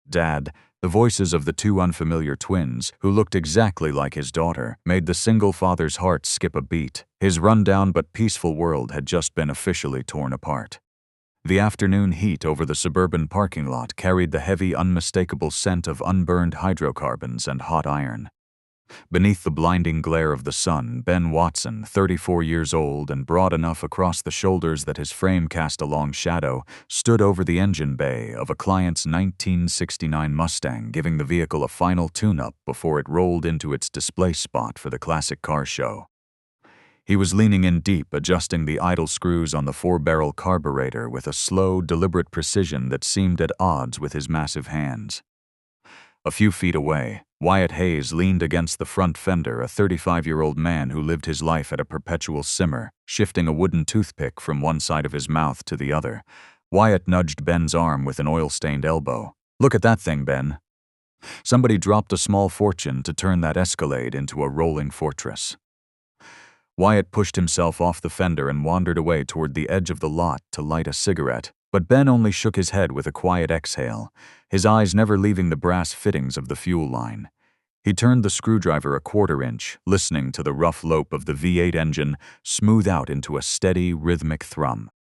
Dad, the voices of the two unfamiliar twins, who looked exactly like his daughter, made the single father's heart skip a beat. His rundown but peaceful world had just been officially torn apart. The afternoon heat over the suburban parking lot carried the heavy, unmistakable scent of unburned hydrocarbons and hot iron. Beneath the blinding glare of the sun, Ben Watson, 34 years old and broad enough across the shoulders that his frame cast a long shadow, stood over the engine bay of a client's 1969 Mustang, giving the vehicle a final tune-up before it rolled into its display spot for the classic car show. He was leaning in deep, adjusting the idle screws on the four-barrel carburetor with a slow, deliberate precision that seemed at odds with his massive hands. A few feet away, Wyatt Hayes leaned against the front fender, a 35-year-old man who lived his life at a perpetual simmer, shifting a wooden toothpick from one side of his mouth to the other. Wyatt nudged Ben's arm with an oil-stained elbow. "Look at that thing, Ben." Somebody dropped a small fortune to turn that Escalade into a rolling fortress. Wyatt pushed himself off the fender and wandered away toward the edge of the lot to light a cigarette. But Ben only shook his head with a quiet exhale, his eyes never leaving the brass fittings of the fuel line. He turned the screwdriver a quarter-inch, listening to the rough lope of the V8 engine smooth out into a steady, rhythmic thrum.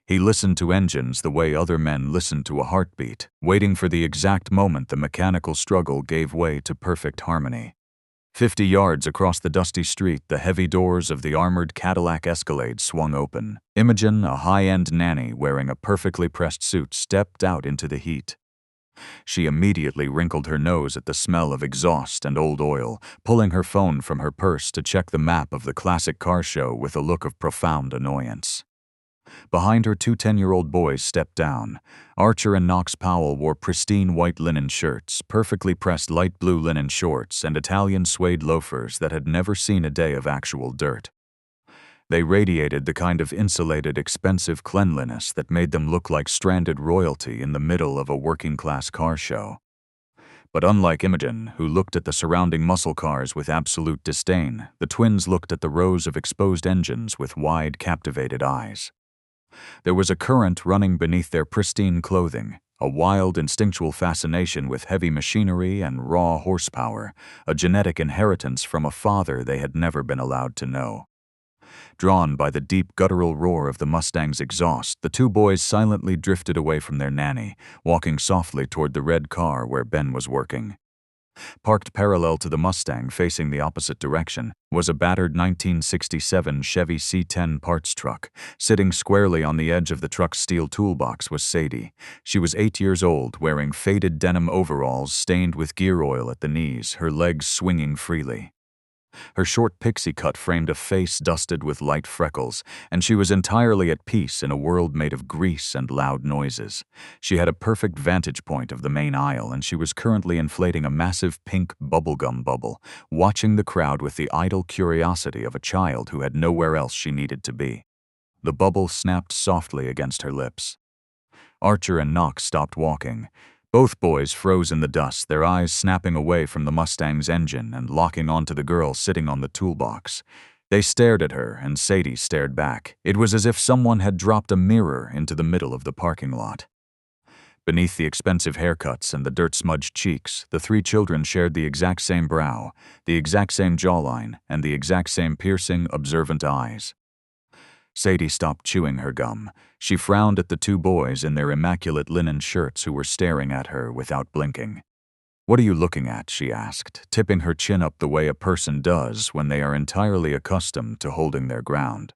He listened to engines the way other men listen to a heartbeat, waiting for the exact moment the mechanical struggle gave way to perfect harmony. 50 yards across the dusty street, the heavy doors of the armored Cadillac Escalade swung open. Imogen, a high-end nanny wearing a perfectly pressed suit, stepped out into the heat. She immediately wrinkled her nose at the smell of exhaust and old oil, pulling her phone from her purse to check the map of the classic car show with a look of profound annoyance. Behind her, two 10-year-old boys stepped down. Archer and Knox Powell wore pristine white linen shirts, perfectly pressed light blue linen shorts, and Italian suede loafers that had never seen a day of actual dirt. They radiated the kind of insulated, expensive cleanliness that made them look like stranded royalty in the middle of a working-class car show. But unlike Imogen, who looked at the surrounding muscle cars with absolute disdain, the twins looked at the rows of exposed engines with wide, captivated eyes. There was a current running beneath their pristine clothing, a wild, instinctual fascination with heavy machinery and raw horsepower, a genetic inheritance from a father they had never been allowed to know. Drawn by the deep guttural roar of the Mustang's exhaust, the two boys silently drifted away from their nanny, walking softly toward the red car where Ben was working. Parked parallel to the Mustang facing the opposite direction was a battered 1967 Chevy C10 parts truck. Sitting squarely on the edge of the truck's steel toolbox was Sadie. She was 8 years old, wearing faded denim overalls stained with gear oil at the knees, her legs swinging freely. Her short pixie cut framed a face dusted with light freckles, and she was entirely at peace in a world made of grease and loud noises. She had a perfect vantage point of the main aisle, and she was currently inflating a massive pink bubblegum bubble, watching the crowd with the idle curiosity of a child who had nowhere else she needed to be. The bubble snapped softly against her lips. Archer and Knox stopped walking. Both boys froze in the dust, their eyes snapping away from the Mustang's engine and locking onto the girl sitting on the toolbox. They stared at her, and Sadie stared back. It was as if someone had dropped a mirror into the middle of the parking lot. Beneath the expensive haircuts and the dirt-smudged cheeks, the three children shared the exact same brow, the exact same jawline, and the exact same piercing, observant eyes. Sadie stopped chewing her gum. She frowned at the two boys in their immaculate linen shirts who were staring at her without blinking. "What are you looking at?" she asked, tipping her chin up the way a person does when they are entirely accustomed to holding their ground.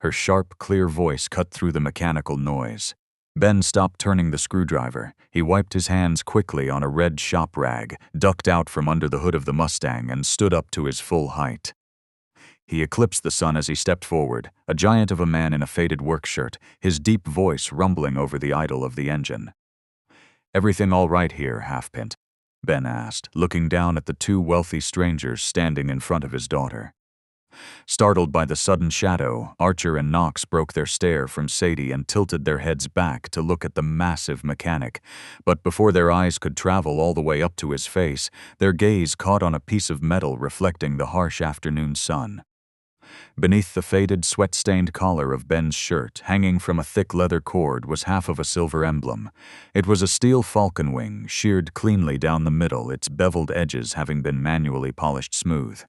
Her sharp, clear voice cut through the mechanical noise. Ben stopped turning the screwdriver. He wiped his hands quickly on a red shop rag, ducked out from under the hood of the Mustang, and stood up to his full height. He eclipsed the sun as he stepped forward, a giant of a man in a faded work shirt, his deep voice rumbling over the idle of the engine. "Everything all right here, Halfpint?" Ben asked, looking down at the two wealthy strangers standing in front of his daughter. Startled by the sudden shadow, Archer and Knox broke their stare from Sadie and tilted their heads back to look at the massive mechanic. But before their eyes could travel all the way up to his face, their gaze caught on a piece of metal reflecting the harsh afternoon sun. Beneath the faded, sweat-stained collar of Ben's shirt, hanging from a thick leather cord, was half of a silver emblem. It was a steel falcon wing, sheared cleanly down the middle, its beveled edges having been manually polished smooth.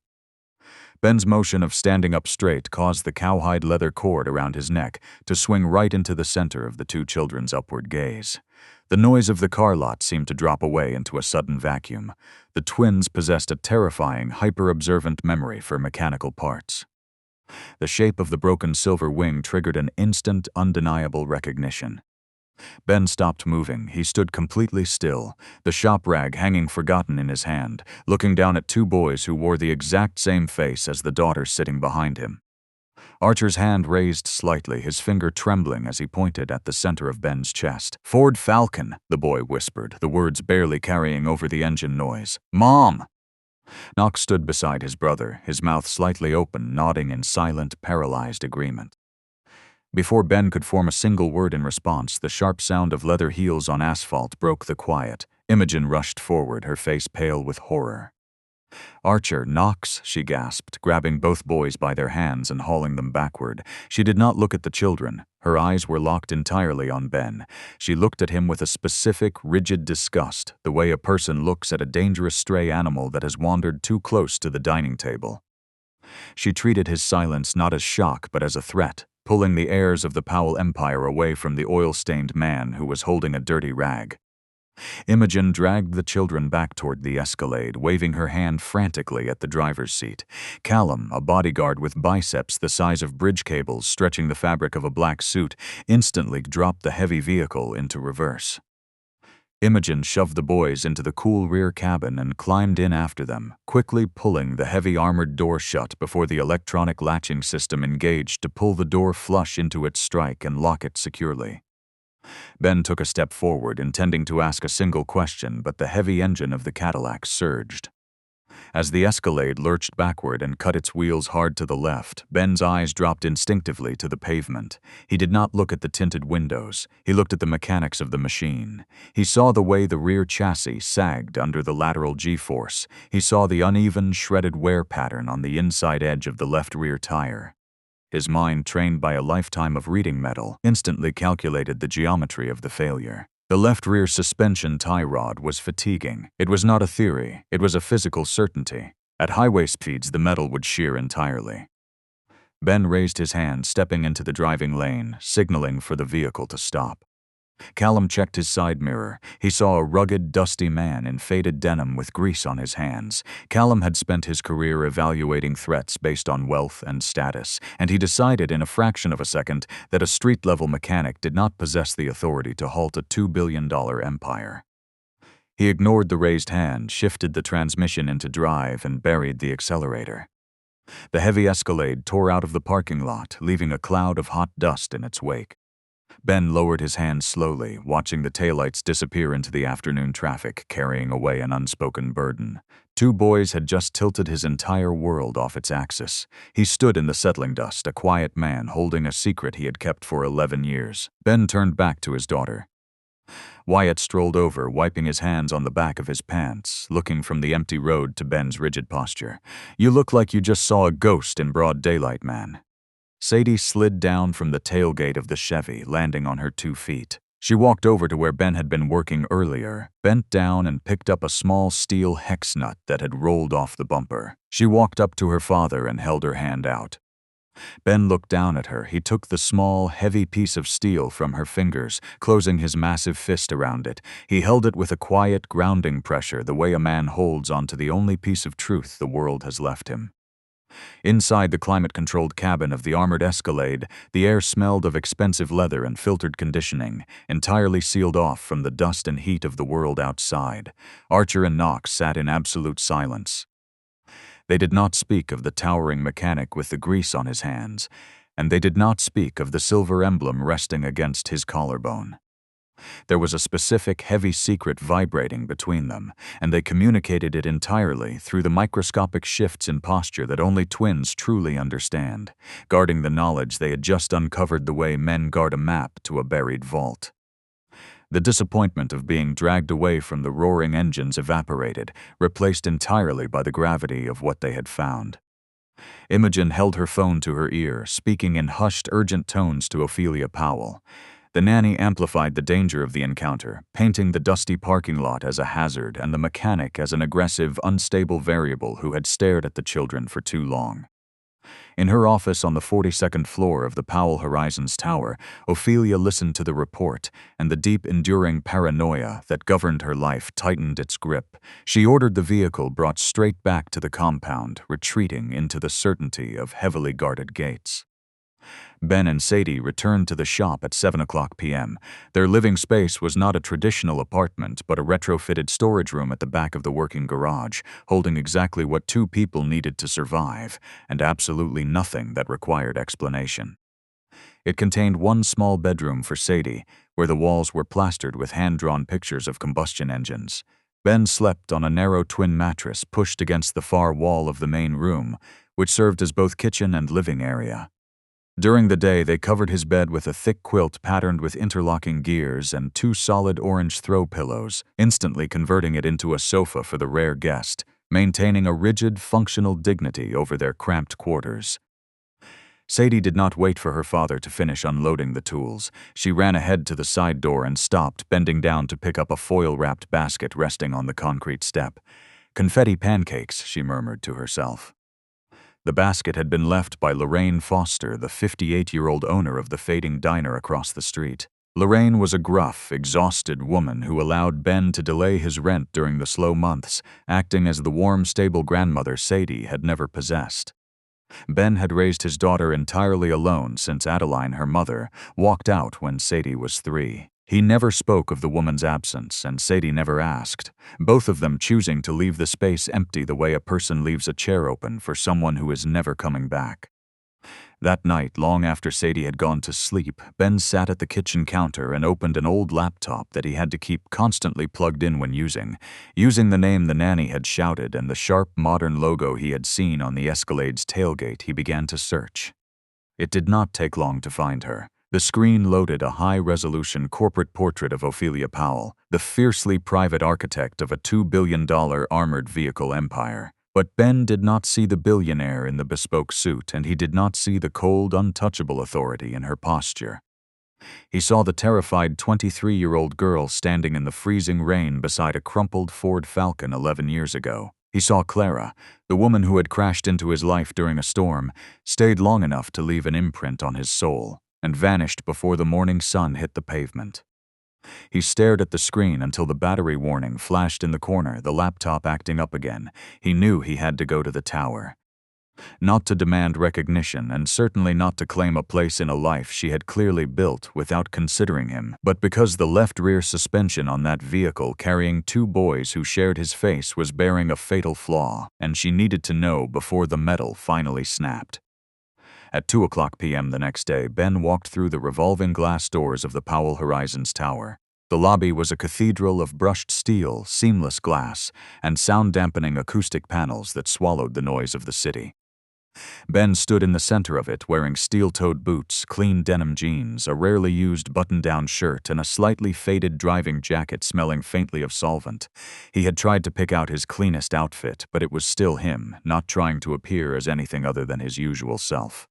Ben's motion of standing up straight caused the cowhide leather cord around his neck to swing right into the center of the two children's upward gaze. The noise of the car lot seemed to drop away into a sudden vacuum. The twins possessed a terrifying, hyper-observant memory for mechanical parts. The shape of the broken silver wing triggered an instant, undeniable recognition. Ben stopped moving. He stood completely still, the shop rag hanging forgotten in his hand, looking down at two boys who wore the exact same face as the daughter sitting behind him. Archer's hand raised slightly, his finger trembling as he pointed at the center of Ben's chest. "Ford Falcon," the boy whispered, the words barely carrying over the engine noise. "Mom!" Knox stood beside his brother, his mouth slightly open, nodding in silent, paralyzed agreement. Before Ben could form a single word in response, the sharp sound of leather heels on asphalt broke the quiet. Imogen rushed forward, her face pale with horror. "Archer, Knox," she gasped, grabbing both boys by their hands and hauling them backward. She did not look at the children. Her eyes were locked entirely on Ben. She looked at him with a specific, rigid disgust, the way a person looks at a dangerous stray animal that has wandered too close to the dining table. She treated his silence not as shock but as a threat, pulling the heirs of the Powell Empire away from the oil-stained man who was holding a dirty rag. Imogen dragged the children back toward the Escalade, waving her hand frantically at the driver's seat. Callum, a bodyguard with biceps the size of bridge cables stretching the fabric of a black suit, instantly dropped the heavy vehicle into reverse. Imogen shoved the boys into the cool rear cabin and climbed in after them, quickly pulling the heavy armored door shut before the electronic latching system engaged to pull the door flush into its strike and lock it securely. Ben took a step forward, intending to ask a single question, but the heavy engine of the Cadillac surged. As the Escalade lurched backward and cut its wheels hard to the left, Ben's eyes dropped instinctively to the pavement. He did not look at the tinted windows. He looked at the mechanics of the machine. He saw the way the rear chassis sagged under the lateral G-force. He saw the uneven, shredded wear pattern on the inside edge of the left rear tire. His mind, trained by a lifetime of reading metal, instantly calculated the geometry of the failure. The left rear suspension tie rod was fatiguing. It was not a theory, it was a physical certainty. At highway speeds, the metal would shear entirely. Ben raised his hand, stepping into the driving lane, signaling for the vehicle to stop. Callum checked his side mirror. He saw a rugged, dusty man in faded denim with grease on his hands. Callum had spent his career evaluating threats based on wealth and status, and he decided in a fraction of a second that a street-level mechanic did not possess the authority to halt a $2 billion empire. He ignored the raised hand, shifted the transmission into drive, and buried the accelerator. The heavy Escalade tore out of the parking lot, leaving a cloud of hot dust in its wake. Ben lowered his hand slowly, watching the taillights disappear into the afternoon traffic, carrying away an unspoken burden. Two boys had just tilted his entire world off its axis. He stood in the settling dust, a quiet man holding a secret he had kept for 11 years. Ben turned back to his daughter. Wyatt strolled over, wiping his hands on the back of his pants, looking from the empty road to Ben's rigid posture. "You look like you just saw a ghost in broad daylight, man." Sadie slid down from the tailgate of the Chevy, landing on her 2 feet. She walked over to where Ben had been working earlier, bent down and picked up a small steel hex nut that had rolled off the bumper. She walked up to her father and held her hand out. Ben looked down at her. He took the small, heavy piece of steel from her fingers, closing his massive fist around it. He held it with a quiet, grounding pressure, the way a man holds onto the only piece of truth the world has left him. Inside the climate-controlled cabin of the armored Escalade, the air smelled of expensive leather and filtered conditioning, entirely sealed off from the dust and heat of the world outside. Archer and Knox sat in absolute silence. They did not speak of the towering mechanic with the grease on his hands, and they did not speak of the silver emblem resting against his collarbone. There was a specific, heavy secret vibrating between them, and they communicated it entirely through the microscopic shifts in posture that only twins truly understand, guarding the knowledge they had just uncovered the way men guard a map to a buried vault. The disappointment of being dragged away from the roaring engines evaporated, replaced entirely by the gravity of what they had found. Imogen held her phone to her ear, speaking in hushed, urgent tones to Ophelia Powell. The nanny amplified the danger of the encounter, painting the dusty parking lot as a hazard and the mechanic as an aggressive, unstable variable who had stared at the children for too long. In her office on the 42nd floor of the Powell Horizons Tower, Ophelia listened to the report, and the deep, enduring paranoia that governed her life tightened its grip. She ordered the vehicle brought straight back to the compound, retreating into the certainty of heavily guarded gates. Ben and Sadie returned to the shop at 7:00 p.m. Their living space was not a traditional apartment, but a retrofitted storage room at the back of the working garage, holding exactly what two people needed to survive, and absolutely nothing that required explanation. It contained one small bedroom for Sadie, where the walls were plastered with hand-drawn pictures of combustion engines. Ben slept on a narrow twin mattress pushed against the far wall of the main room, which served as both kitchen and living area. During the day, they covered his bed with a thick quilt patterned with interlocking gears and two solid orange throw pillows, instantly converting it into a sofa for the rare guest, maintaining a rigid, functional dignity over their cramped quarters. Sadie did not wait for her father to finish unloading the tools. She ran ahead to the side door and stopped, bending down to pick up a foil-wrapped basket resting on the concrete step. "Confetti pancakes," she murmured to herself. The basket had been left by Lorraine Foster, the 58-year-old owner of the fading diner across the street. Lorraine was a gruff, exhausted woman who allowed Ben to delay his rent during the slow months, acting as the warm, stable grandmother Sadie had never possessed. Ben had raised his daughter entirely alone since Adeline, her mother, walked out when Sadie was 3. He never spoke of the woman's absence, and Sadie never asked, both of them choosing to leave the space empty the way a person leaves a chair open for someone who is never coming back. That night, long after Sadie had gone to sleep, Ben sat at the kitchen counter and opened an old laptop that he had to keep constantly plugged in when using the name the nanny had shouted and the sharp, modern logo he had seen on the Escalade's tailgate. He began to search. It did not take long to find her. The screen loaded a high-resolution corporate portrait of Ophelia Powell, the fiercely private architect of a $2 billion armored vehicle empire. But Ben did not see the billionaire in the bespoke suit, and he did not see the cold, untouchable authority in her posture. He saw the terrified 23-year-old girl standing in the freezing rain beside a crumpled Ford Falcon 11 years ago. He saw Clara, the woman who had crashed into his life during a storm, stayed long enough to leave an imprint on his soul, and vanished before the morning sun hit the pavement. He stared at the screen until the battery warning flashed in the corner, the laptop acting up again. He knew he had to go to the tower. Not to demand recognition, and certainly not to claim a place in a life she had clearly built without considering him, but because the left rear suspension on that vehicle carrying 2 boys who shared his face was bearing a fatal flaw, and she needed to know before the metal finally snapped. At 2:00 p.m. the next day, Ben walked through the revolving glass doors of the Powell Horizons Tower. The lobby was a cathedral of brushed steel, seamless glass, and sound-dampening acoustic panels that swallowed the noise of the city. Ben stood in the center of it, wearing steel-toed boots, clean denim jeans, a rarely used button-down shirt, and a slightly faded driving jacket smelling faintly of solvent. He had tried to pick out his cleanest outfit, but it was still him, not trying to appear as anything other than his usual self.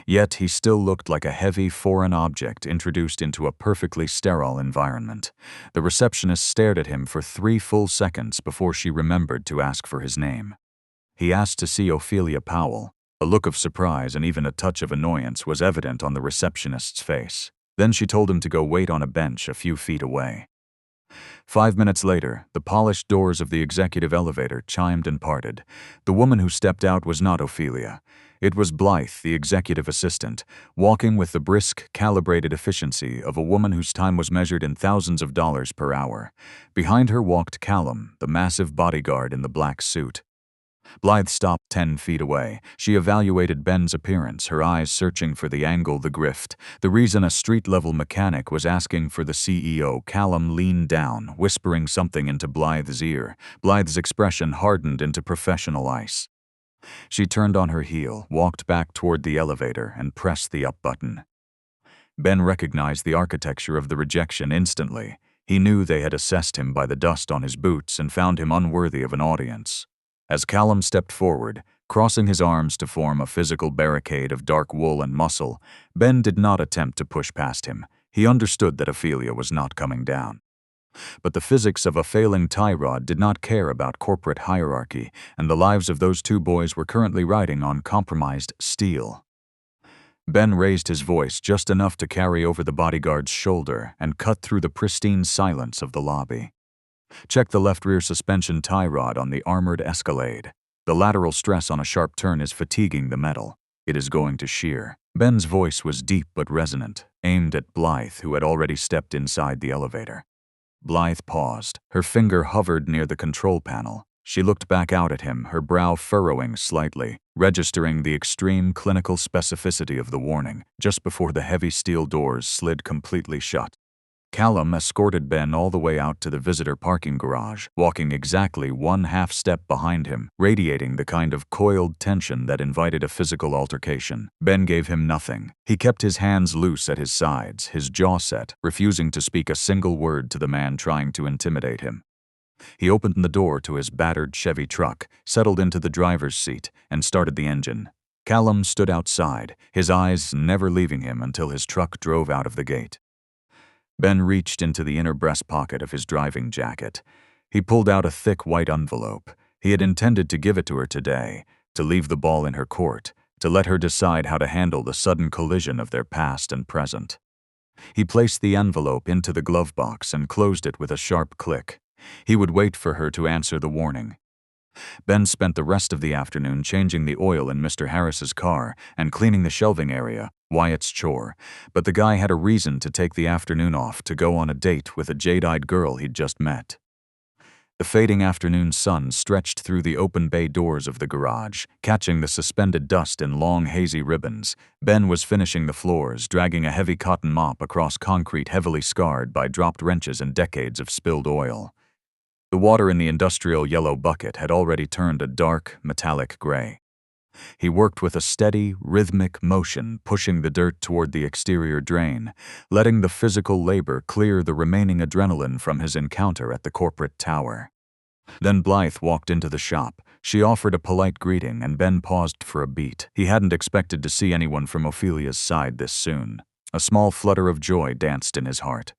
Yet he still looked like a heavy, foreign object introduced into a perfectly sterile environment. The receptionist stared at him for 3 full seconds before she remembered to ask for his name. He asked to see Ophelia Powell. A look of surprise and even a touch of annoyance was evident on the receptionist's face. Then she told him to go wait on a bench a few feet away. 5 minutes later, the polished doors of the executive elevator chimed and parted. The woman who stepped out was not Ophelia. It was Blythe, the executive assistant, walking with the brisk, calibrated efficiency of a woman whose time was measured in thousands of dollars per hour. Behind her walked Callum, the massive bodyguard in the black suit. Blythe stopped 10 feet away. She evaluated Ben's appearance, her eyes searching for the angle, the grift, the reason a street-level mechanic was asking for the CEO. Callum leaned down, whispering something into Blythe's ear. Blythe's expression hardened into professional ice. She turned on her heel, walked back toward the elevator, and pressed the up button. Ben recognized the architecture of the rejection instantly. He knew they had assessed him by the dust on his boots and found him unworthy of an audience. As Callum stepped forward, Crossing his arms to form a physical barricade of dark wool and muscle, Ben did not attempt to push past him. He understood that Ophelia was not coming down. But the physics of a failing tie rod did not care about corporate hierarchy, and the lives of those two boys were currently riding on compromised steel. Ben raised his voice just enough to carry over the bodyguard's shoulder and cut through the pristine silence of the lobby. Check the left rear suspension tie rod on the armored Escalade. The lateral stress on a sharp turn is fatiguing the metal. It is going to shear. Ben's voice was deep but resonant, aimed at Blythe, who had already stepped inside the elevator. Blythe paused. Her finger hovered near the control panel. She looked back out at him, her brow furrowing slightly, registering the extreme clinical specificity of the warning, just before the heavy steel doors slid completely shut. Callum escorted Ben all the way out to the visitor parking garage, walking exactly one half-step behind him, radiating the kind of coiled tension that invited a physical altercation. Ben gave him nothing. He kept his hands loose at his sides, his jaw set, refusing to speak a single word to the man trying to intimidate him. He opened the door to his battered Chevy truck, settled into the driver's seat, and started the engine. Callum stood outside, his eyes never leaving him until his truck drove out of the gate. Ben reached into the inner breast pocket of his driving jacket. He pulled out a thick white envelope. He had intended to give it to her today, to leave the ball in her court, to let her decide how to handle the sudden collision of their past and present. He placed the envelope into the glove box and closed it with a sharp click. He would wait for her to answer the warning. Ben spent the rest of the afternoon changing the oil in Mr. Harris's car and cleaning the shelving area, Wyatt's chore, but the guy had a reason to take the afternoon off to go on a date with a jade-eyed girl he'd just met. The fading afternoon sun stretched through the open bay doors of the garage, catching the suspended dust in long hazy ribbons. Ben was finishing the floors, dragging a heavy cotton mop across concrete heavily scarred by dropped wrenches and decades of spilled oil. The water in the industrial yellow bucket had already turned a dark, metallic gray. He worked with a steady, rhythmic motion, pushing the dirt toward the exterior drain, letting the physical labor clear the remaining adrenaline from his encounter at the corporate tower. Then Blythe walked into the shop. She offered a polite greeting, and Ben paused for a beat. He hadn't expected to see anyone from Ophelia's side this soon. A small flutter of joy danced in his heart.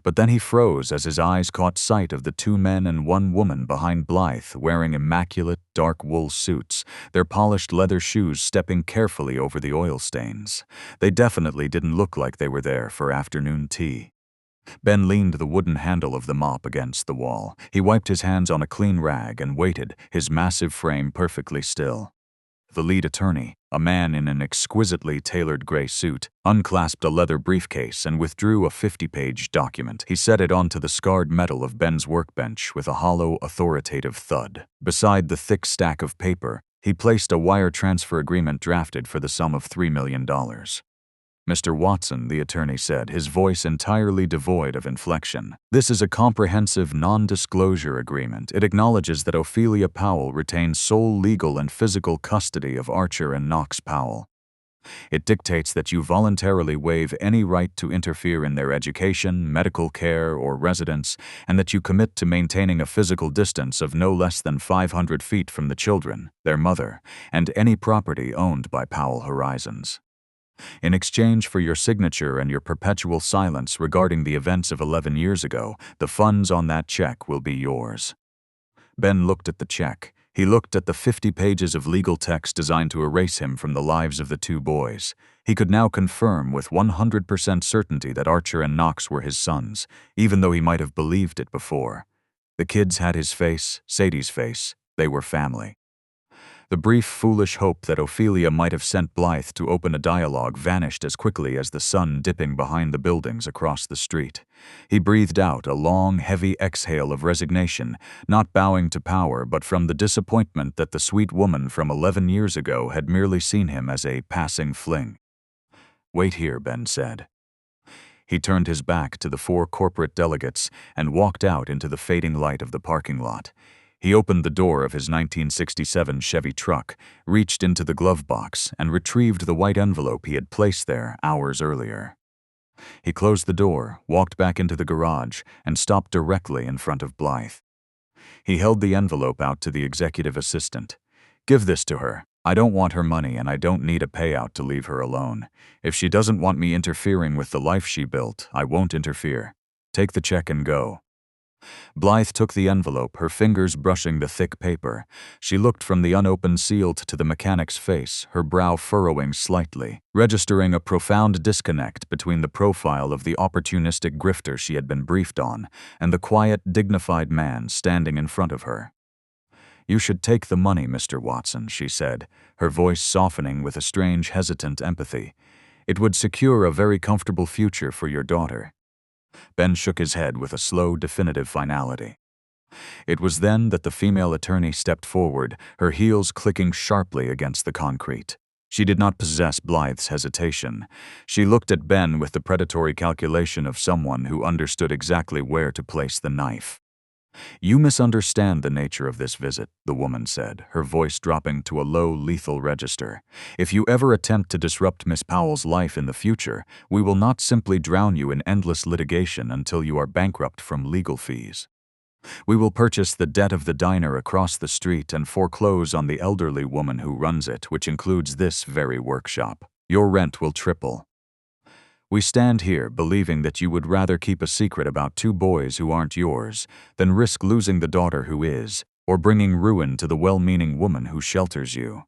But then he froze as his eyes caught sight of the two men and one woman behind Blythe wearing immaculate, dark wool suits, their polished leather shoes stepping carefully over the oil stains. They definitely didn't look like they were there for afternoon tea. Ben leaned the wooden handle of the mop against the wall. He wiped his hands on a clean rag and waited, his massive frame perfectly still. The lead attorney, a man in an exquisitely tailored gray suit, unclasped a leather briefcase and withdrew a 50-page document. He set it onto the scarred metal of Ben's workbench with a hollow, authoritative thud. Beside the thick stack of paper, he placed a wire transfer agreement drafted for the sum of $3 million. Mr. Watson, the attorney said, his voice entirely devoid of inflection. This is a comprehensive non-disclosure agreement. It acknowledges that Ophelia Powell retains sole legal and physical custody of Archer and Knox Powell. It dictates that you voluntarily waive any right to interfere in their education, medical care, or residence, and that you commit to maintaining a physical distance of no less than 500 feet from the children, their mother, and any property owned by Powell Horizons. In exchange for your signature and your perpetual silence regarding the events of 11 years ago, the funds on that check will be yours. Ben looked at the check. He looked at the 50 pages of legal text designed to erase him from the lives of the two boys. He could now confirm with 100% certainty that Archer and Knox were his sons, even though he might have believed it before. The kids had his face, Sadie's face. They were family. The brief, foolish hope that Ophelia might have sent Blythe to open a dialogue vanished as quickly as the sun dipping behind the buildings across the street. He breathed out a long, heavy exhale of resignation, not bowing to power but from the disappointment that the sweet woman from 11 years ago had merely seen him as a passing fling. "Wait here," Ben said. He turned his back to the 4 corporate delegates and walked out into the fading light of the parking lot. He opened the door of his 1967 Chevy truck, reached into the glove box, and retrieved the white envelope he had placed there hours earlier. He closed the door, walked back into the garage, and stopped directly in front of Blythe. He held the envelope out to the executive assistant. Give this to her. I don't want her money and I don't need a payout to leave her alone. If she doesn't want me interfering with the life she built, I won't interfere. Take the check and go." Blythe took the envelope, her fingers brushing the thick paper. She looked from the unopened seal to the mechanic's face, her brow furrowing slightly, registering a profound disconnect between the profile of the opportunistic grifter she had been briefed on and the quiet, dignified man standing in front of her. "You should take the money, Mr. Watson," she said, her voice softening with a strange, hesitant empathy. "It would secure a very comfortable future for your daughter." Ben shook his head with a slow, definitive finality. It was then that the female attorney stepped forward, her heels clicking sharply against the concrete. She did not possess Blythe's hesitation. She looked at Ben with the predatory calculation of someone who understood exactly where to place the knife. "You misunderstand the nature of this visit," the woman said, her voice dropping to a low, lethal register. "If you ever attempt to disrupt Miss Powell's life in the future, we will not simply drown you in endless litigation until you are bankrupt from legal fees. We will purchase the debt of the diner across the street and foreclose on the elderly woman who runs it, which includes this very workshop. Your rent will triple. We stand here believing that you would rather keep a secret about two boys who aren't yours than risk losing the daughter who is, or bringing ruin to the well-meaning woman who shelters you."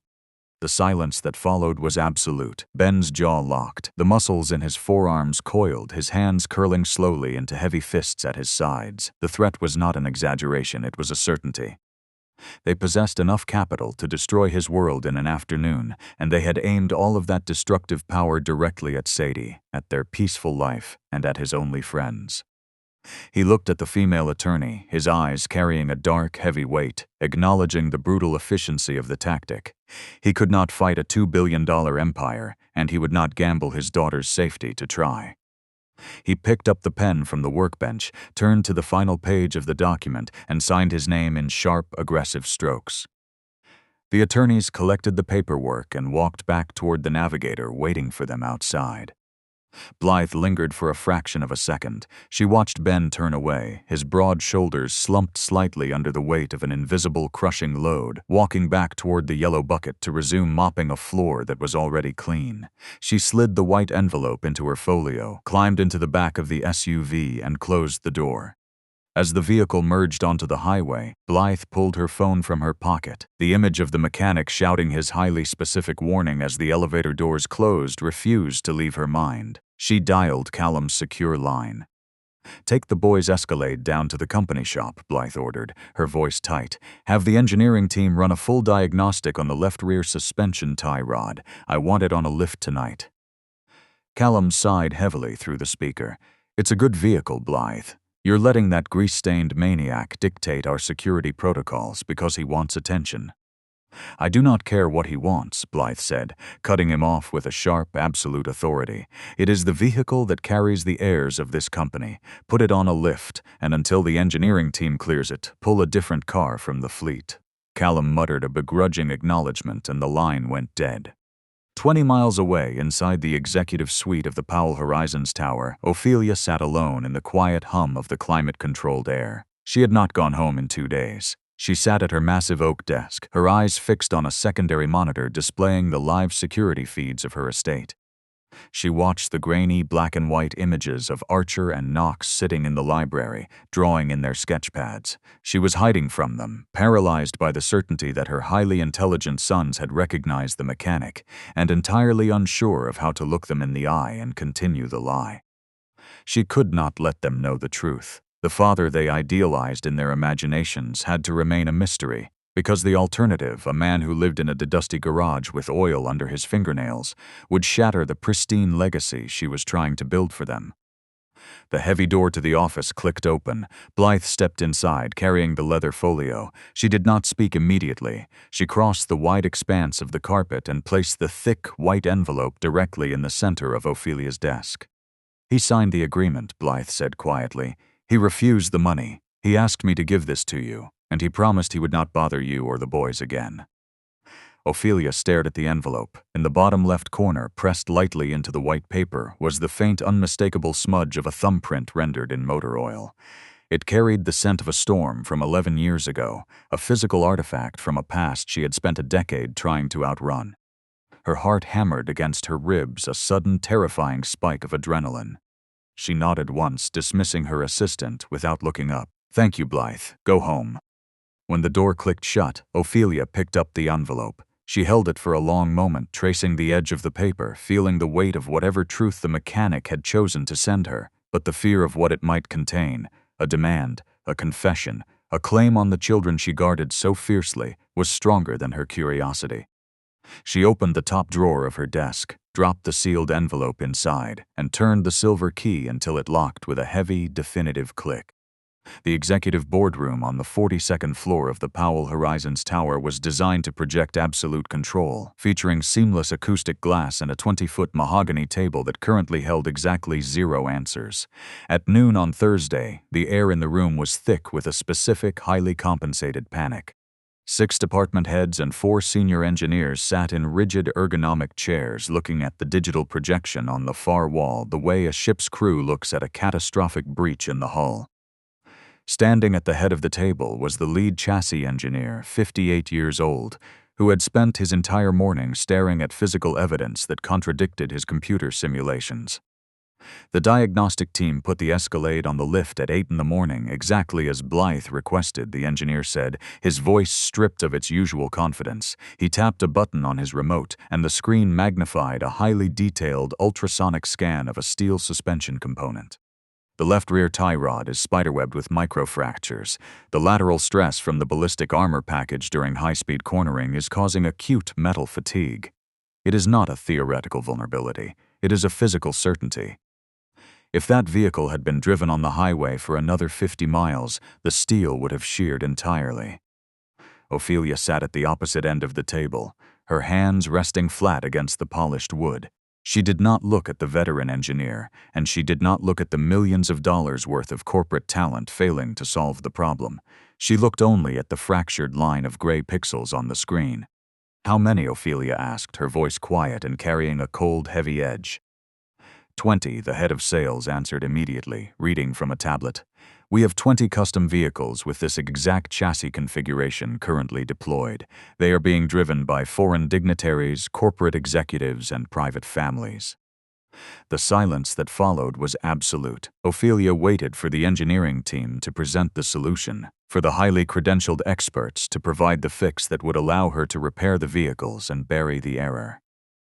The silence that followed was absolute. Ben's jaw locked, the muscles in his forearms coiled, his hands curling slowly into heavy fists at his sides. The threat was not an exaggeration, it was a certainty. They possessed enough capital to destroy his world in an afternoon, and they had aimed all of that destructive power directly at Sadie, at their peaceful life, and at his only friends. He looked at the female attorney, his eyes carrying a dark, heavy weight, acknowledging the brutal efficiency of the tactic. He could not fight a $2 billion empire, and he would not gamble his daughter's safety to try. He picked up the pen from the workbench, turned to the final page of the document, and signed his name in sharp, aggressive strokes. The attorneys collected the paperwork and walked back toward the navigator, waiting for them outside. Blythe lingered for a fraction of a second. She watched Ben turn away, his broad shoulders slumped slightly under the weight of an invisible, crushing load, walking back toward the yellow bucket to resume mopping a floor that was already clean. She slid the white envelope into her folio, climbed into the back of the SUV, and closed the door. As the vehicle merged onto the highway, Blythe pulled her phone from her pocket. The image of the mechanic shouting his highly specific warning as the elevator doors closed refused to leave her mind. She dialed Callum's secure line. "Take the boys' Escalade down to the company shop," Blythe ordered, her voice tight. "Have the engineering team run a full diagnostic on the left rear suspension tie rod. I want it on a lift tonight." Callum sighed heavily through the speaker. "It's a good vehicle, Blythe. You're letting that grease-stained maniac dictate our security protocols because he wants attention." "I do not care what he wants," Blythe said, cutting him off with a sharp, absolute authority. "It is the vehicle that carries the heirs of this company. Put it on a lift, and until the engineering team clears it, pull a different car from the fleet." Callum muttered a begrudging acknowledgement, and the line went dead. 20 miles away, inside the executive suite of the Powell Horizons Tower, Ophelia sat alone in the quiet hum of the climate-controlled air. She had not gone home in 2 days. She sat at her massive oak desk, her eyes fixed on a secondary monitor displaying the live security feeds of her estate. She watched the grainy black-and-white images of Archer and Knox sitting in the library, drawing in their sketchpads. She was hiding from them, paralyzed by the certainty that her highly intelligent sons had recognized the mechanic, and entirely unsure of how to look them in the eye and continue the lie. She could not let them know the truth. The father they idealized in their imaginations had to remain a mystery, because the alternative, a man who lived in a dusty garage with oil under his fingernails, would shatter the pristine legacy she was trying to build for them. The heavy door to the office clicked open. Blythe stepped inside, carrying the leather folio. She did not speak immediately. She crossed the wide expanse of the carpet and placed the thick, white envelope directly in the center of Ophelia's desk. "He signed the agreement," Blythe said quietly. "He refused the money. He asked me to give this to you, and he promised he would not bother you or the boys again." Ophelia stared at the envelope. In the bottom left corner, pressed lightly into the white paper, was the faint, unmistakable smudge of a thumbprint rendered in motor oil. It carried the scent of a storm from 11 years ago, a physical artifact from a past she had spent a decade trying to outrun. Her heart hammered against her ribs, a sudden terrifying spike of adrenaline. She nodded once, dismissing her assistant without looking up. "Thank you, Blythe. Go home." When the door clicked shut, Ophelia picked up the envelope. She held it for a long moment, tracing the edge of the paper, feeling the weight of whatever truth the mechanic had chosen to send her, but the fear of what it might contain, a demand, a confession, a claim on the children she guarded so fiercely, was stronger than her curiosity. She opened the top drawer of her desk, dropped the sealed envelope inside, and turned the silver key until it locked with a heavy, definitive click. The executive boardroom on the 42nd floor of the Powell Horizons Tower was designed to project absolute control, featuring seamless acoustic glass and a 20-foot mahogany table that currently held exactly 0 answers. At noon on Thursday, the air in the room was thick with a specific, highly compensated panic. 6 department heads and 4 senior engineers sat in rigid ergonomic chairs looking at the digital projection on the far wall the way a ship's crew looks at a catastrophic breach in the hull. Standing at the head of the table was the lead chassis engineer, 58 years old, who had spent his entire morning staring at physical evidence that contradicted his computer simulations. The diagnostic team put the Escalade on the lift at 8 in the morning, exactly as Blythe requested, the engineer said, his voice stripped of its usual confidence. He tapped a button on his remote, and the screen magnified a highly detailed ultrasonic scan of a steel suspension component. The left rear tie rod is spiderwebbed with microfractures. The lateral stress from the ballistic armor package during high-speed cornering is causing acute metal fatigue. It is not a theoretical vulnerability. It is a physical certainty. If that vehicle had been driven on the highway for another 50 miles, the steel would have sheared entirely. Ophelia sat at the opposite end of the table, her hands resting flat against the polished wood. She did not look at the veteran engineer, and she did not look at the millions of dollars worth of corporate talent failing to solve the problem. She looked only at the fractured line of gray pixels on the screen. "How many?" Ophelia asked, her voice quiet and carrying a cold, heavy edge. 20, the head of sales answered immediately, reading from a tablet. "We have 20 custom vehicles with this exact chassis configuration currently deployed. They are being driven by foreign dignitaries, corporate executives, and private families." The silence that followed was absolute. Ophelia waited for the engineering team to present the solution, for the highly credentialed experts to provide the fix that would allow her to repair the vehicles and bury the error.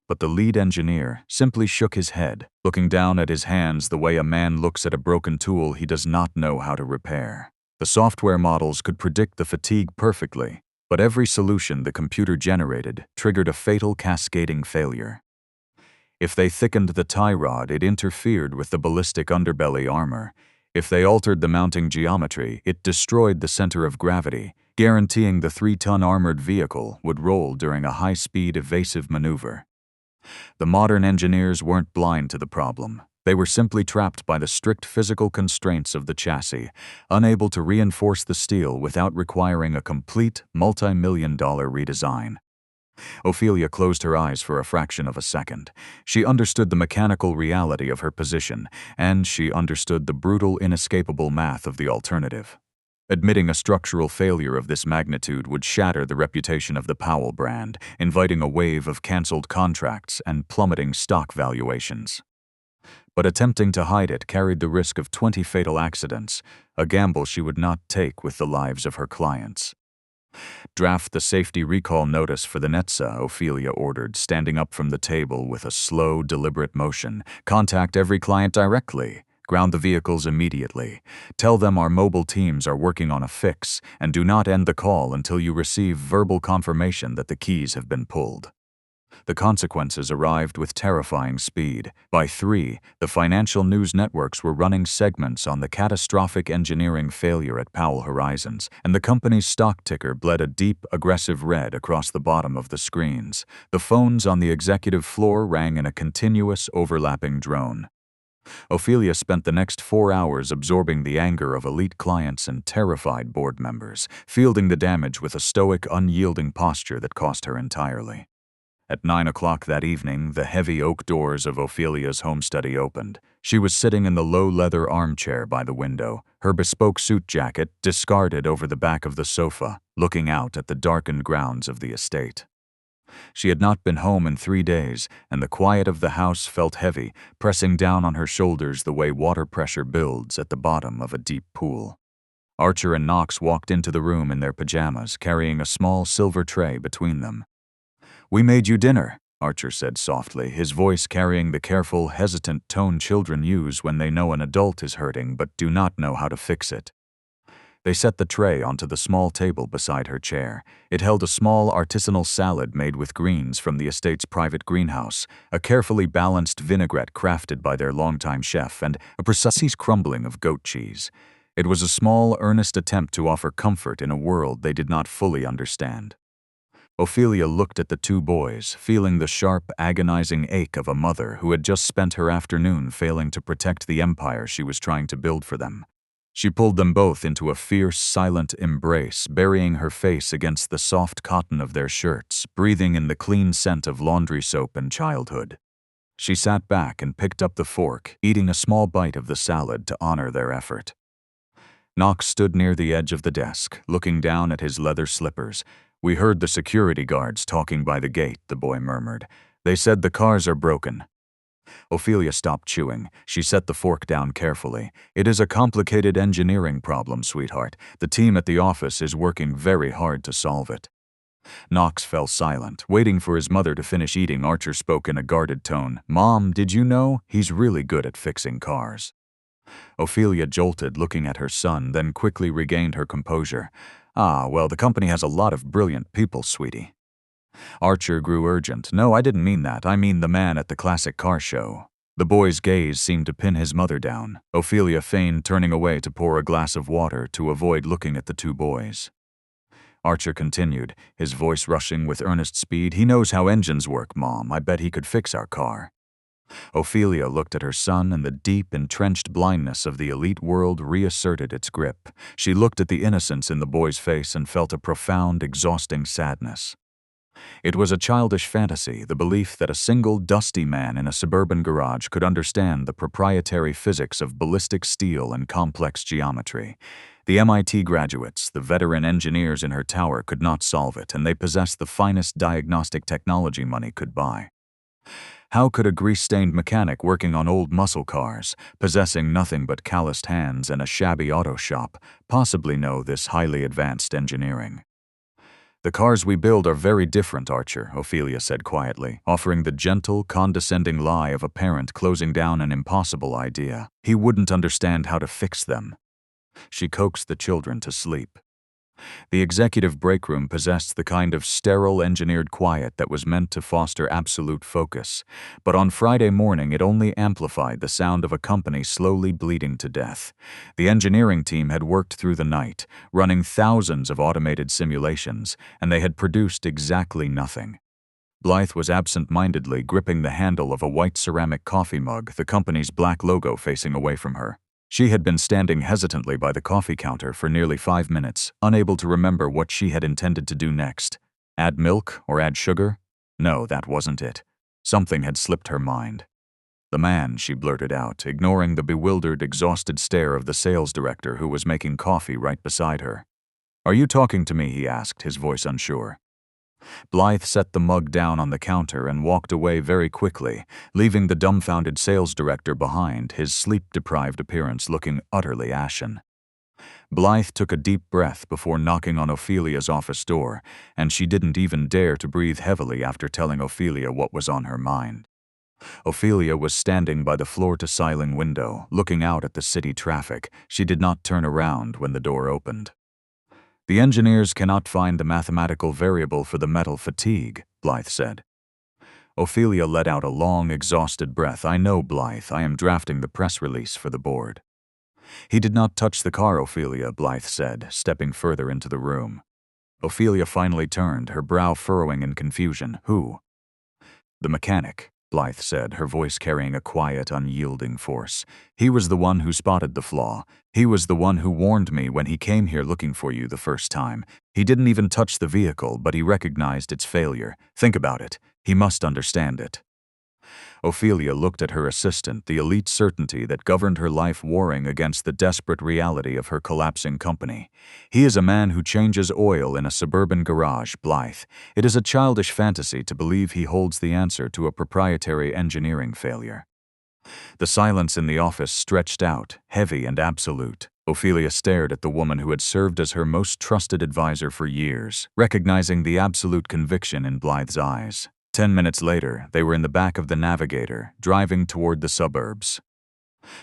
But the lead engineer simply shook his head, looking down at his hands the way a man looks at a broken tool he does not know how to repair. The software models could predict the fatigue perfectly, but every solution the computer generated triggered a fatal cascading failure. If they thickened the tie rod, it interfered with the ballistic underbelly armor. If they altered the mounting geometry, it destroyed the center of gravity, guaranteeing the 3-ton armored vehicle would roll during a high-speed evasive maneuver. The modern engineers weren't blind to the problem. They were simply trapped by the strict physical constraints of the chassis, unable to reinforce the steel without requiring a complete, multi-million-dollar redesign. Ophelia closed her eyes for a fraction of a second. She understood the mechanical reality of her position, and she understood the brutal, inescapable math of the alternative. Admitting a structural failure of this magnitude would shatter the reputation of the Powell brand, inviting a wave of canceled contracts and plummeting stock valuations. But attempting to hide it carried the risk of 20 fatal accidents, a gamble she would not take with the lives of her clients. "Draft the safety recall notice for the NETSA," Ophelia ordered, standing up from the table with a slow, deliberate motion. "Contact every client directly. Ground the vehicles immediately. Tell them our mobile teams are working on a fix, and do not end the call until you receive verbal confirmation that the keys have been pulled." The consequences arrived with terrifying speed. By 3, the financial news networks were running segments on the catastrophic engineering failure at Powell Horizons, and the company's stock ticker bled a deep, aggressive red across the bottom of the screens. The phones on the executive floor rang in a continuous, overlapping drone. Ophelia spent the next 4 hours absorbing the anger of elite clients and terrified board members, fielding the damage with a stoic, unyielding posture that cost her entirely. At 9 o'clock that evening, the heavy oak doors of Ophelia's home study opened. She was sitting in the low leather armchair by the window, her bespoke suit jacket discarded over the back of the sofa, looking out at the darkened grounds of the estate. She had not been home in 3 days, and the quiet of the house felt heavy, pressing down on her shoulders the way water pressure builds at the bottom of a deep pool. Archer and Knox walked into the room in their pajamas, carrying a small silver tray between them. "We made you dinner," Archer said softly, his voice carrying the careful, hesitant tone children use when they know an adult is hurting but do not know how to fix it. They set the tray onto the small table beside her chair. It held a small artisanal salad made with greens from the estate's private greenhouse, a carefully balanced vinaigrette crafted by their longtime chef, and a precise crumbling of goat cheese. It was a small, earnest attempt to offer comfort in a world they did not fully understand. Ophelia looked at the two boys, feeling the sharp, agonizing ache of a mother who had just spent her afternoon failing to protect the empire she was trying to build for them. She pulled them both into a fierce, silent embrace, burying her face against the soft cotton of their shirts, breathing in the clean scent of laundry soap and childhood. She sat back and picked up the fork, eating a small bite of the salad to honor their effort. Knox stood near the edge of the desk, looking down at his leather slippers. "We heard the security guards talking by the gate," the boy murmured. "They said the cars are broken." Ophelia stopped chewing. She set the fork down carefully. "It is a complicated engineering problem, sweetheart. The team at the office is working very hard to solve it." Knox fell silent, waiting for his mother to finish eating. Archer spoke in a guarded tone. "Mom, did you know? He's really good at fixing cars." Ophelia jolted, looking at her son, then quickly regained her composure. "Ah, well, the company has a lot of brilliant people, sweetie." Archer grew urgent. "No, I didn't mean that. I mean the man at the classic car show." The boy's gaze seemed to pin his mother down. Ophelia feigned turning away to pour a glass of water to avoid looking at the two boys. Archer continued, his voice rushing with earnest speed. "He knows how engines work, Mom. I bet he could fix our car." Ophelia looked at her son, and the deep, entrenched blindness of the elite world reasserted its grip. She looked at the innocence in the boy's face and felt a profound, exhausting sadness. It was a childish fantasy, the belief that a single dusty man in a suburban garage could understand the proprietary physics of ballistic steel and complex geometry. The MIT graduates, the veteran engineers in her tower, could not solve it, and they possessed the finest diagnostic technology money could buy. How could a grease-stained mechanic working on old muscle cars, possessing nothing but calloused hands and a shabby auto shop, possibly know this highly advanced engineering? "The cars we build are very different, Archer," Ophelia said quietly, offering the gentle, condescending lie of a parent closing down an impossible idea. "He wouldn't understand how to fix them." She coaxed the children to sleep. The executive break room possessed the kind of sterile, engineered quiet that was meant to foster absolute focus. But on Friday morning, it only amplified the sound of a company slowly bleeding to death. The engineering team had worked through the night, running thousands of automated simulations, and they had produced exactly nothing. Blythe was absent-mindedly gripping the handle of a white ceramic coffee mug, the company's black logo facing away from her. She had been standing hesitantly by the coffee counter for nearly 5 minutes, unable to remember what she had intended to do next. Add milk or add sugar? No, that wasn't it. Something had slipped her mind. "The man," she blurted out, ignoring the bewildered, exhausted stare of the sales director who was making coffee right beside her. "Are you talking to me?" he asked, his voice unsure. Blythe set the mug down on the counter and walked away very quickly, leaving the dumbfounded sales director behind, his sleep-deprived appearance looking utterly ashen. Blythe took a deep breath before knocking on Ophelia's office door, and she didn't even dare to breathe heavily after telling Ophelia what was on her mind. Ophelia was standing by the floor-to-ceiling window, looking out at the city traffic. She did not turn around when the door opened. "The engineers cannot find the mathematical variable for the metal fatigue," Blythe said. Ophelia let out a long, exhausted breath. "I know, Blythe. I am drafting the press release for the board." "He did not touch the car, Ophelia," Blythe said, stepping further into the room. Ophelia finally turned, her brow furrowing in confusion. "Who?" "The mechanic." Blythe said, her voice carrying a quiet, unyielding force. "He was the one who spotted the flaw. He was the one who warned me when he came here looking for you the first time. He didn't even touch the vehicle, but he recognized its failure. Think about it. He must understand it." Ophelia looked at her assistant, the elite certainty that governed her life warring against the desperate reality of her collapsing company. "He is a man who changes oil in a suburban garage, Blythe. It is a childish fantasy to believe he holds the answer to a proprietary engineering failure." The silence in the office stretched out, heavy and absolute. Ophelia stared at the woman who had served as her most trusted advisor for years, recognizing the absolute conviction in Blythe's eyes. 10 minutes later, they were in the back of the Navigator, driving toward the suburbs.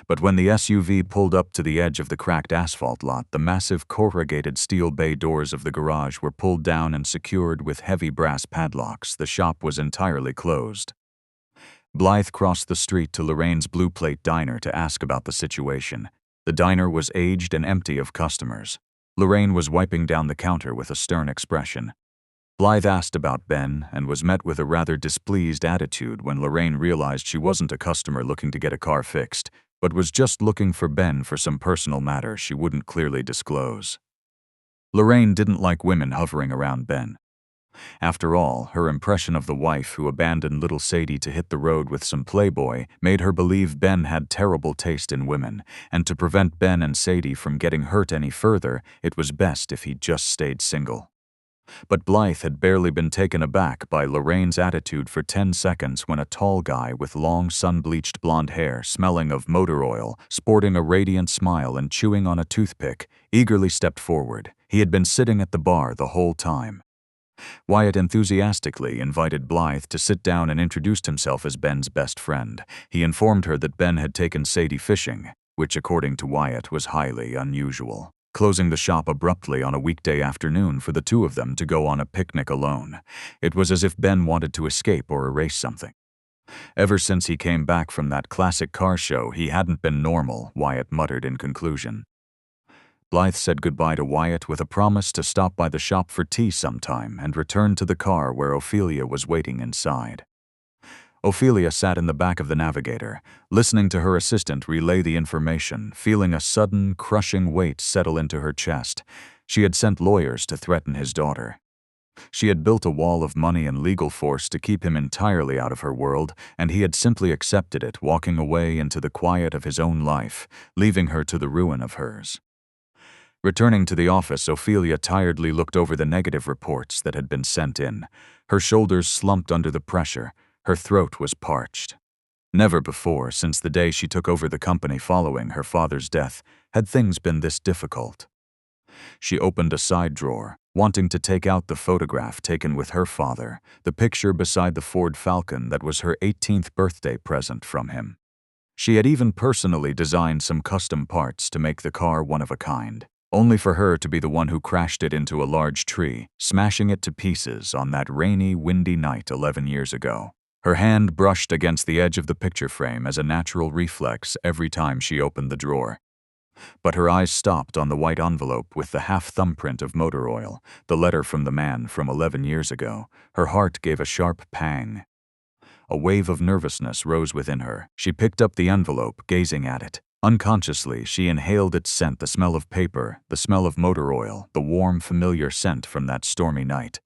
But when the SUV pulled up to the edge of the cracked asphalt lot, the massive corrugated steel bay doors of the garage were pulled down and secured with heavy brass padlocks. The shop was entirely closed. Blythe crossed the street to Lorraine's Blue Plate Diner to ask about the situation. The diner was aged and empty of customers. Lorraine was wiping down the counter with a stern expression. Blythe asked about Ben and was met with a rather displeased attitude when Lorraine realized she wasn't a customer looking to get a car fixed, but was just looking for Ben for some personal matter she wouldn't clearly disclose. Lorraine didn't like women hovering around Ben. After all, her impression of the wife who abandoned little Sadie to hit the road with some playboy made her believe Ben had terrible taste in women, and to prevent Ben and Sadie from getting hurt any further, it was best if he just stayed single. But Blythe had barely been taken aback by Lorraine's attitude for 10 seconds when a tall guy with long sun-bleached blonde hair, smelling of motor oil, sporting a radiant smile and chewing on a toothpick, eagerly stepped forward. He had been sitting at the bar the whole time. Wyatt enthusiastically invited Blythe to sit down and introduced himself as Ben's best friend. He informed her that Ben had taken Sadie fishing, which according to Wyatt was highly unusual, closing the shop abruptly on a weekday afternoon for the two of them to go on a picnic alone. It was as if Ben wanted to escape or erase something. Ever since he came back from that classic car show, he hadn't been normal, Wyatt muttered in conclusion. Blythe said goodbye to Wyatt with a promise to stop by the shop for tea sometime and returned to the car where Ophelia was waiting inside. Ophelia sat in the back of the Navigator, listening to her assistant relay the information, feeling a sudden, crushing weight settle into her chest. She had sent lawyers to threaten his daughter. She had built a wall of money and legal force to keep him entirely out of her world, and he had simply accepted it, walking away into the quiet of his own life, leaving her to the ruin of hers. Returning to the office, Ophelia tiredly looked over the negative reports that had been sent in. Her shoulders slumped under the pressure. Her throat was parched. Never before, since the day she took over the company following her father's death, had things been this difficult. She opened a side drawer, wanting to take out the photograph taken with her father, the picture beside the Ford Falcon that was her 18th birthday present from him. She had even personally designed some custom parts to make the car one of a kind, only for her to be the one who crashed it into a large tree, smashing it to pieces on that rainy, windy night 11 years ago. Her hand brushed against the edge of the picture frame as a natural reflex every time she opened the drawer. But her eyes stopped on the white envelope with the half-thumbprint of motor oil, the letter from the man from 11 years ago. Her heart gave a sharp pang. A wave of nervousness rose within her. She picked up the envelope, gazing at it. Unconsciously, she inhaled its scent, the smell of paper, the smell of motor oil, the warm, familiar scent from that stormy night.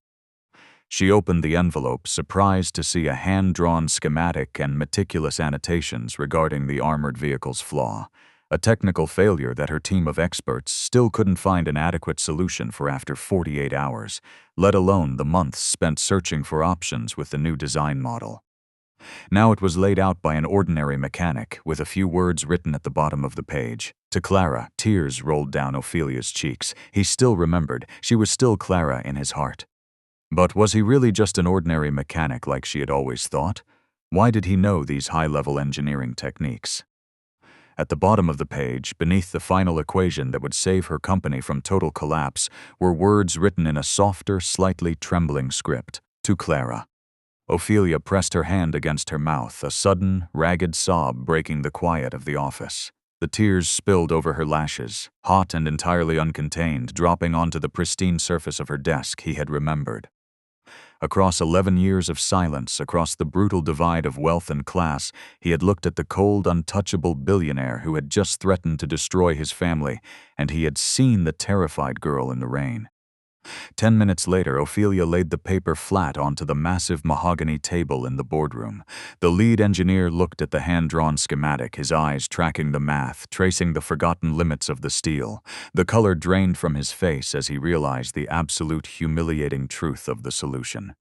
She opened the envelope, surprised to see a hand-drawn schematic and meticulous annotations regarding the armored vehicle's flaw, a technical failure that her team of experts still couldn't find an adequate solution for after 48 hours, let alone the months spent searching for options with the new design model. Now it was laid out by an ordinary mechanic, with a few words written at the bottom of the page. To Clara, tears rolled down Ophelia's cheeks. He still remembered. She was still Clara in his heart. But was he really just an ordinary mechanic like she had always thought? Why did he know these high-level engineering techniques? At the bottom of the page, beneath the final equation that would save her company from total collapse, were words written in a softer, slightly trembling script. To Clara. Ophelia pressed her hand against her mouth, a sudden, ragged sob breaking the quiet of the office. The tears spilled over her lashes, hot and entirely uncontained, dropping onto the pristine surface of her desk he had remembered. Across 11 years of silence, across the brutal divide of wealth and class, he had looked at the cold, untouchable billionaire who had just threatened to destroy his family, and he had seen the terrified girl in the rain. 10 minutes later, Ophelia laid the paper flat onto the massive mahogany table in the boardroom. The lead engineer looked at the hand-drawn schematic, his eyes tracking the math, tracing the forgotten limits of the steel. The color drained from his face as he realized the absolute humiliating truth of the solution.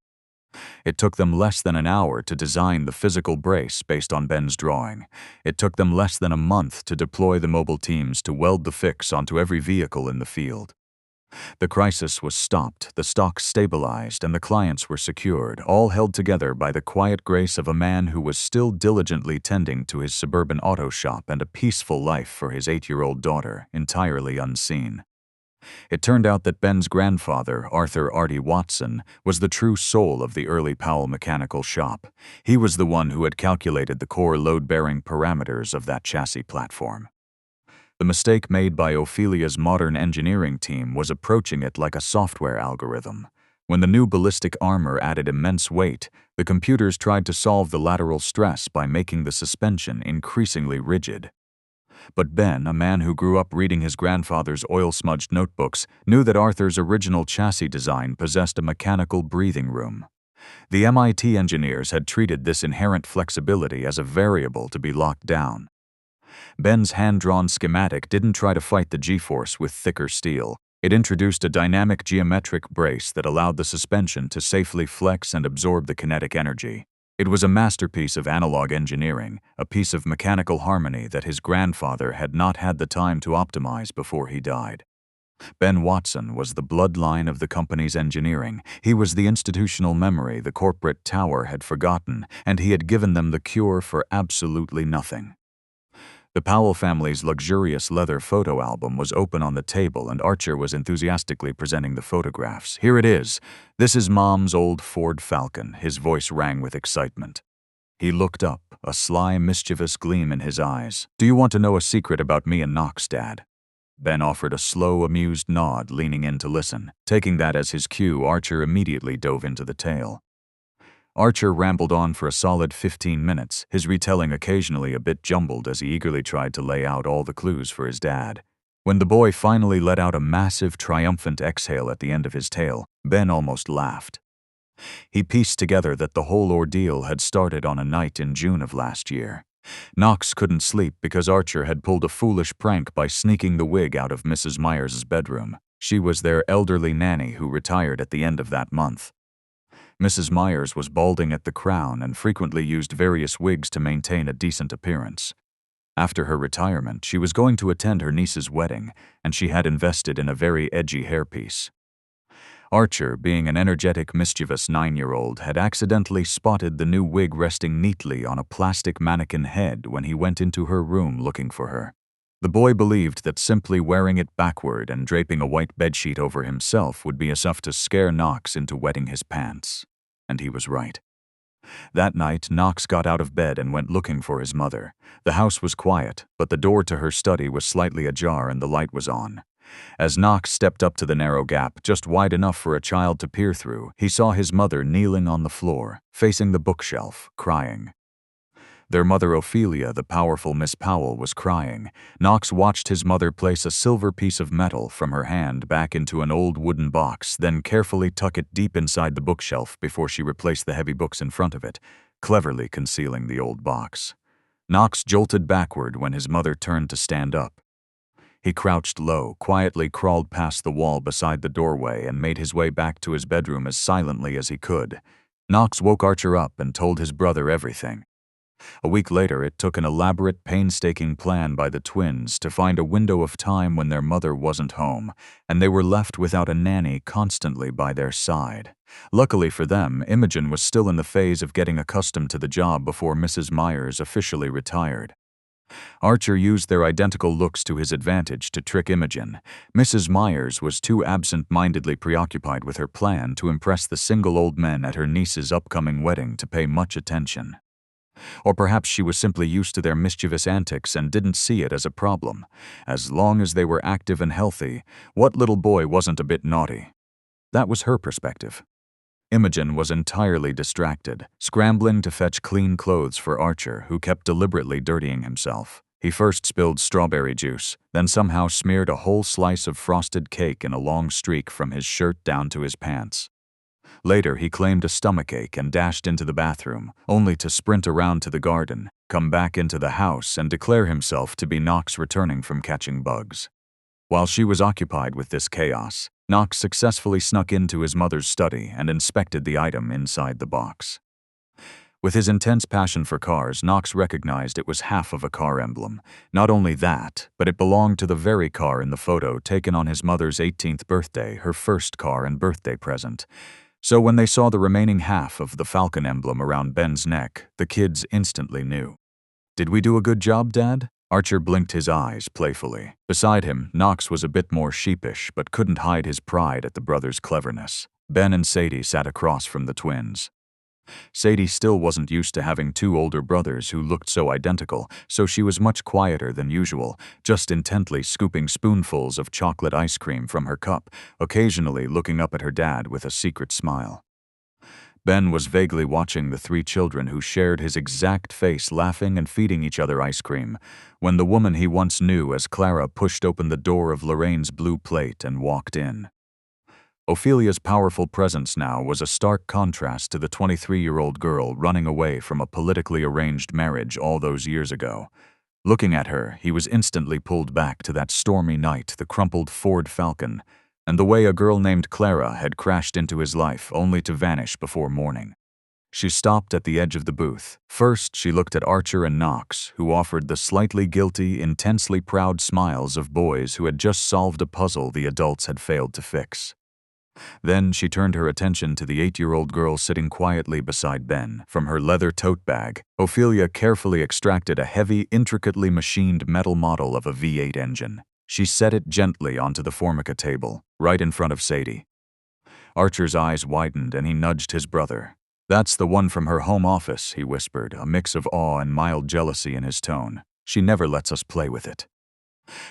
It took them less than an hour to design the physical brace based on Ben's drawing. It took them less than a month to deploy the mobile teams to weld the fix onto every vehicle in the field. The crisis was stopped, the stocks stabilized, and the clients were secured, all held together by the quiet grace of a man who was still diligently tending to his suburban auto shop and a peaceful life for his 8-year-old daughter, entirely unseen. It turned out that Ben's grandfather, Arthur Artie Watson, was the true soul of the early Powell mechanical shop. He was the one who had calculated the core load-bearing parameters of that chassis platform. The mistake made by Ophelia's modern engineering team was approaching it like a software algorithm. When the new ballistic armor added immense weight, the computers tried to solve the lateral stress by making the suspension increasingly rigid. But Ben, a man who grew up reading his grandfather's oil-smudged notebooks, knew that Arthur's original chassis design possessed a mechanical breathing room. The MIT engineers had treated this inherent flexibility as a variable to be locked down. Ben's hand-drawn schematic didn't try to fight the G-force with thicker steel. It introduced a dynamic geometric brace that allowed the suspension to safely flex and absorb the kinetic energy. It was a masterpiece of analog engineering, a piece of mechanical harmony that his grandfather had not had the time to optimize before he died. Ben Watson was the bloodline of the company's engineering. He was the institutional memory the corporate tower had forgotten, and he had given them the cure for absolutely nothing. The Powell family's luxurious leather photo album was open on the table, and Archer was enthusiastically presenting the photographs. "Here it is. This is Mom's old Ford Falcon." His voice rang with excitement. He looked up, a sly, mischievous gleam in his eyes. "Do you want to know a secret about me and Knox, Dad?" Ben offered a slow, amused nod, leaning in to listen. Taking that as his cue, Archer immediately dove into the tale. Archer rambled on for a solid 15 minutes, his retelling occasionally a bit jumbled as he eagerly tried to lay out all the clues for his dad. When the boy finally let out a massive, triumphant exhale at the end of his tale, Ben almost laughed. He pieced together that the whole ordeal had started on a night in June of last year. Knox couldn't sleep because Archer had pulled a foolish prank by sneaking the wig out of Mrs. Myers's bedroom. She was their elderly nanny who retired at the end of that month. Mrs. Myers was balding at the crown and frequently used various wigs to maintain a decent appearance. After her retirement, she was going to attend her niece's wedding, and she had invested in a very edgy hairpiece. Archer, being an energetic, mischievous 9-year-old, had accidentally spotted the new wig resting neatly on a plastic mannequin head when he went into her room looking for her. The boy believed that simply wearing it backward and draping a white bedsheet over himself would be enough to scare Knox into wetting his pants. And he was right. That night, Knox got out of bed and went looking for his mother. The house was quiet, but the door to her study was slightly ajar and the light was on. As Knox stepped up to the narrow gap, just wide enough for a child to peer through, he saw his mother kneeling on the floor, facing the bookshelf, crying. Their mother Ophelia, the powerful Miss Powell, was crying. Knox watched his mother place a silver piece of metal from her hand back into an old wooden box, then carefully tuck it deep inside the bookshelf before she replaced the heavy books in front of it, cleverly concealing the old box. Knox jolted backward when his mother turned to stand up. He crouched low, quietly crawled past the wall beside the doorway and made his way back to his bedroom as silently as he could. Knox woke Archer up and told his brother everything. A week later, it took an elaborate, painstaking plan by the twins to find a window of time when their mother wasn't home, and they were left without a nanny constantly by their side. Luckily for them, Imogen was still in the phase of getting accustomed to the job before Mrs. Myers officially retired. Archer used their identical looks to his advantage to trick Imogen. Mrs. Myers was too absent-mindedly preoccupied with her plan to impress the single old men at her niece's upcoming wedding to pay much attention. Or perhaps she was simply used to their mischievous antics and didn't see it as a problem. As long as they were active and healthy, what little boy wasn't a bit naughty? That was her perspective. Imogen was entirely distracted, scrambling to fetch clean clothes for Archer, who kept deliberately dirtying himself. He first spilled strawberry juice, then somehow smeared a whole slice of frosted cake in a long streak from his shirt down to his pants. Later, he claimed a stomachache and dashed into the bathroom, only to sprint around to the garden, come back into the house, and declare himself to be Knox returning from catching bugs. While she was occupied with this chaos, Knox successfully snuck into his mother's study and inspected the item inside the box. With his intense passion for cars, Knox recognized it was half of a car emblem. Not only that, but it belonged to the very car in the photo taken on his mother's 18th birthday, her first car and birthday present. So when they saw the remaining half of the Falcon emblem around Ben's neck, the kids instantly knew. "Did we do a good job, Dad?" Archer blinked his eyes playfully. Beside him, Knox was a bit more sheepish but couldn't hide his pride at the brothers' cleverness. Ben and Sadie sat across from the twins. Sadie still wasn't used to having two older brothers who looked so identical, so she was much quieter than usual, just intently scooping spoonfuls of chocolate ice cream from her cup, occasionally looking up at her dad with a secret smile. Ben was vaguely watching the three children who shared his exact face, laughing and feeding each other ice cream, when the woman he once knew as Clara pushed open the door of Lorraine's blue plate and walked in. Ophelia's powerful presence now was a stark contrast to the 23-year-old girl running away from a politically arranged marriage all those years ago. Looking at her, he was instantly pulled back to that stormy night, the crumpled Ford Falcon, and the way a girl named Clara had crashed into his life only to vanish before morning. She stopped at the edge of the booth. First, she looked at Archer and Knox, who offered the slightly guilty, intensely proud smiles of boys who had just solved a puzzle the adults had failed to fix. Then she turned her attention to the 8-year-old girl sitting quietly beside Ben. From her leather tote bag, Ophelia carefully extracted a heavy, intricately machined metal model of a V8 engine. She set it gently onto the Formica table, right in front of Sadie. Archer's eyes widened and he nudged his brother. "That's the one from her home office," he whispered, a mix of awe and mild jealousy in his tone. "She never lets us play with it."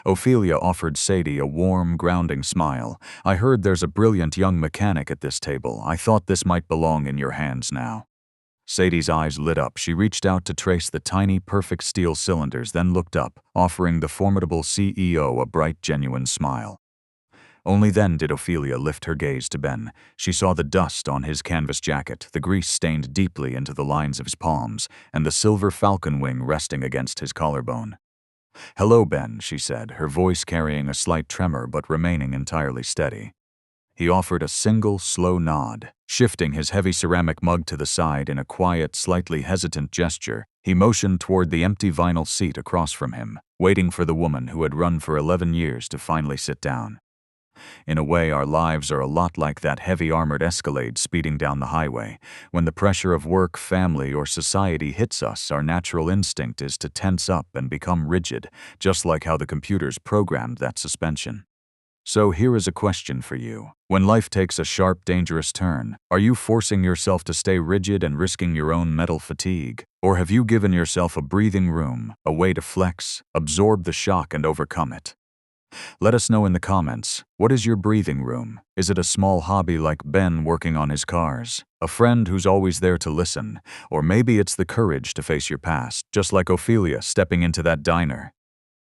Ophelia offered Sadie a warm, grounding smile. "I heard there's a brilliant young mechanic at this table. I thought this might belong in your hands now." Sadie's eyes lit up. She reached out to trace the tiny, perfect steel cylinders, then looked up, offering the formidable CEO a bright, genuine smile. Only then did Ophelia lift her gaze to Ben. She saw the dust on his canvas jacket, the grease stained deeply into the lines of his palms, and the silver falcon wing resting against his collarbone. "Hello, Ben," she said, her voice carrying a slight tremor but remaining entirely steady. He offered a single, slow nod. Shifting his heavy ceramic mug to the side in a quiet, slightly hesitant gesture, he motioned toward the empty vinyl seat across from him, waiting for the woman who had run for 11 years to finally sit down. In a way, our lives are a lot like that heavy armored Escalade speeding down the highway. When the pressure of work, family, or society hits us, our natural instinct is to tense up and become rigid, just like how the computers programmed that suspension. So here is a question for you. When life takes a sharp, dangerous turn, are you forcing yourself to stay rigid and risking your own mental fatigue? Or have you given yourself a breathing room, a way to flex, absorb the shock, and overcome it? Let us know in the comments. What is your breathing room? Is it a small hobby like Ben working on his cars? A friend who's always there to listen? Or maybe it's the courage to face your past, just like Ophelia stepping into that diner,